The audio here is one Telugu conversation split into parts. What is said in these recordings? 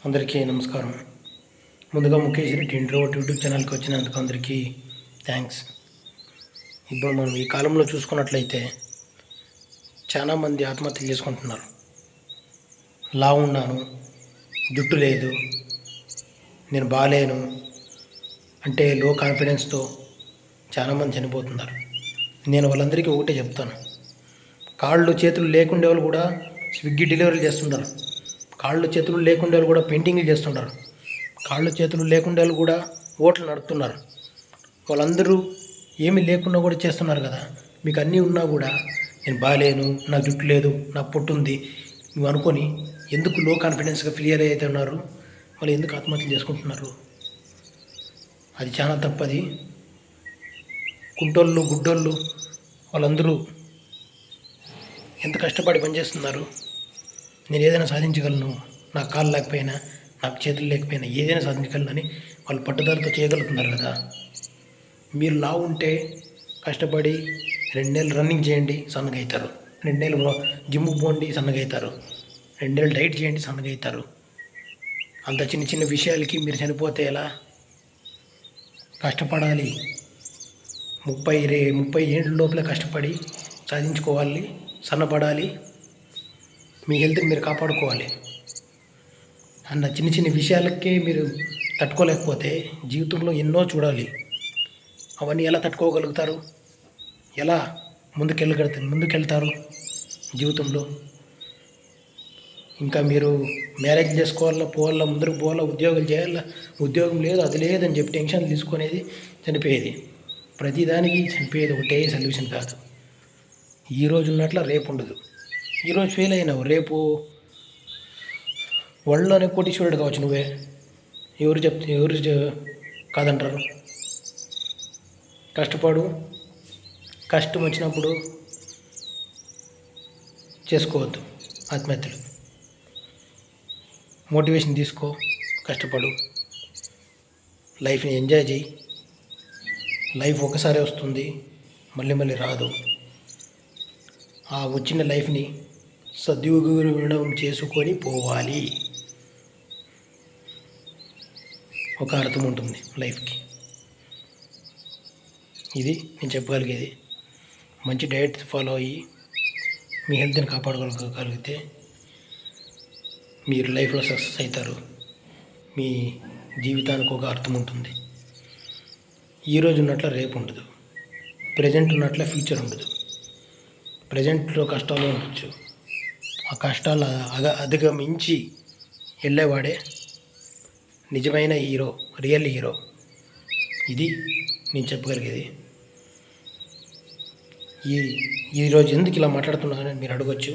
అందరికీ నమస్కారం. ముందుగా ముఖేష్ రెడ్డి ఇంట్రోవర్ట్ యూట్యూబ్ ఛానల్కి వచ్చినందుకు అందరికీ థ్యాంక్స్. ఇప్పుడు మనం ఈ కాలంలో చూసుకున్నట్లయితే చాలామంది ఆత్మహత్యలు చేసుకుంటున్నారు. లావు ఉన్నాను, జుట్టు లేదు, నేను బాలేను అంటే లో కాన్ఫిడెన్స్తో చాలామంది చనిపోతున్నారు. నేను వాళ్ళందరికీ ఒకటే చెప్తాను, కాళ్ళు చేతులు లేకుండే వాళ్ళు కూడా స్విగ్గీ డెలివరీలు చేస్తున్నారు. కాళ్ళు చేతులు లేకుండా వాళ్ళు కూడా పెయింటింగ్లు చేస్తుంటారు. కాళ్ళు చేతులు లేకుండా వాళ్ళు కూడా ఓట్లు నడుపుతున్నారు. వాళ్ళందరూ ఏమీ లేకుండా కూడా చేస్తున్నారు కదా. మీకు అన్నీ ఉన్నా కూడా నేను బాలేను, నా జుట్టు లేదు, నా పొట్టు ఉంది నువ్వు అనుకొని ఎందుకు లో కాన్ఫిడెన్స్గా ఫీల్ అయితే ఉన్నారు? వాళ్ళు ఎందుకు ఆత్మహత్యలు చేసుకుంటున్నారు? అది చాలా తప్పది. కుంటోళ్ళు గుడ్డోళ్ళు వాళ్ళందరూ ఎంత కష్టపడి పనిచేస్తున్నారు. నేను ఏదైనా సాధించగలను, నాకు కాళ్ళు లేకపోయినా నాకు చేతులు లేకపోయినా ఏదైనా సాధించగలనని వాళ్ళు పట్టుదలతో చేయగలుగుతున్నారు కదా. మీరు లావు ఉంటే కష్టపడి 2 నెలలు రన్నింగ్ చేయండి, సన్నగా అవుతారు. 2 నెలలు జిమ్కి పోండి, సన్నగా అవుతారు. 2 నెలలు డైట్ చేయండి, సన్నగా అవుతారు. అంత చిన్న చిన్న విషయాలకి మీరు చనిపోతే ఎలా? కష్టపడాలి. 30 ఏళ్ళ లోపల కష్టపడి సాధించుకోవాలి, సన్నపడాలి, మీ హెల్త్ని మీరు కాపాడుకోవాలి. అన్న చిన్న చిన్న విషయాలకే మీరు తట్టుకోలేకపోతే జీవితంలో ఎన్నో చూడాలి. అవన్నీ ఎలా తట్టుకోగలుగుతారు? ఎలా ముందుకెళ్తారు జీవితంలో? ఇంకా మీరు మ్యారేజ్ చేసుకోవాలా, పోవాలా, ముందుకు పోవాలా, ఉద్యోగాలు చేయాలా, ఉద్యోగం లేదు, అది లేదని చెప్పి టెన్షన్ తీసుకునేది చనిపోయేది. ప్రతిదానికి చనిపోయేది ఒకటే సొల్యూషన్ కాదు. ఈరోజు ఉన్నట్ల రేపు ఉండదు. ఈరోజు ఫెయిల్ అయినావు, రేపు వరల్డ్లోనే కోటీశ్వరుడు కావచ్చు నువ్వే. ఎవరు కాదంటారు? కష్టపడు, కష్టం వచ్చినప్పుడు చేసుకోవద్దు ఆత్మహత్యలు. మోటివేషన్ తీసుకో, కష్టపడు, లైఫ్ని ఎంజాయ్ చేయి. లైఫ్ ఒకసారి వస్తుంది, మళ్ళీ రాదు. ఆ వచ్చిన లైఫ్ని సద్వినియోగం చేసుకొని పోవాలి. ఒక అర్థం ఉంటుంది లైఫ్కి. ఇది నేను చెప్పగలిగేది. మంచి డైట్ ఫాలో అయ్యి మీ హెల్త్ని కాపాడుకోగలిగితే మీరు లైఫ్లో సక్సెస్ అవుతారు. మీ జీవితానికి ఒక అర్థం ఉంటుంది. ఈరోజు ఉన్నట్ల రేపు ఉండదు, ప్రజెంట్ ఉన్నట్ల ఫ్యూచర్ ఉండదు. ప్రజెంట్లో కష్టాలు ఉండొచ్చు, ఆ కష్టాలు అధిగమించి వెళ్ళేవాడే నిజమైన హీరో, రియల్ హీరో. ఇది నేను చెప్పగలిగేది. ఈరోజు ఎందుకు ఇలా మాట్లాడుతున్నానని మీరు అడగచ్చు.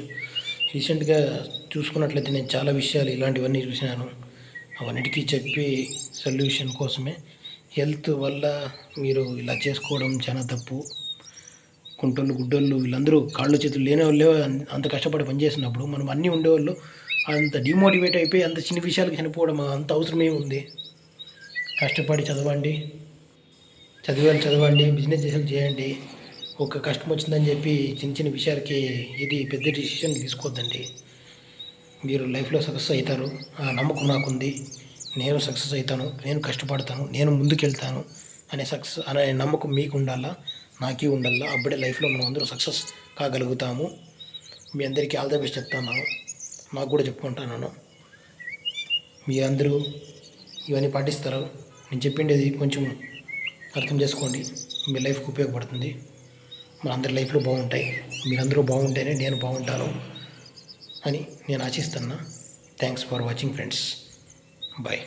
రీసెంట్గా చూసుకున్నట్లయితే నేను చాలా విషయాలు ఇలాంటివన్నీ చూసినాను. అవన్నిటికీ చెప్పి సొల్యూషన్ కోసమే. హెల్త్ వల్ల మీరు ఇలా చేసుకోవడం చాలా తప్పు. కుంటోళ్ళు గుడ్డోళ్ళు వీళ్ళందరూ కాళ్ళు చేతులు లేని వాళ్ళే అంత కష్టపడి పనిచేసినప్పుడు మనం అన్నీ ఉండేవాళ్ళు అంత డిమోటివేట్ అయిపోయి అంత చిన్న విషయాలకు చనిపోవడం అంత అవసరం ఏముంది? కష్టపడి చదవండి, బిజినెస్ చేయండి. ఒక కష్టం వచ్చిందని చెప్పి చిన్న చిన్న విషయాలకి ఇది పెద్ద డిసిషన్ తీసుకోవద్దండి. మీరు లైఫ్లో సక్సెస్ అవుతారు, ఆ నమ్మకం నాకుంది. నేను సక్సెస్ అవుతాను, నేను కష్టపడతాను, నేను ముందుకెళ్తాను అనే నమ్మకం మీకు ఉండాలా, నాకే ఉండాలా. అప్పుడే లైఫ్లో మనం అందరూ సక్సెస్ కాగలుగుతాము. మీ అందరికీ ఆల్ ద బెస్ట్ చెప్తాను. నాకు కూడా చెప్పుకుంటున్నాను. మీ అందరూ ఇవన్నీ పాటిస్తారు. నేను చెప్పిండేది కొంచెం అర్థం చేసుకోండి, మీ లైఫ్కి ఉపయోగపడుతుంది. మన అందరి లైఫ్లో బాగుంటాయి. మీరందరూ బాగుంటేనే నేను బాగుంటాను అని నేను ఆశిస్తున్నా. Thanks for watching friends. Bye.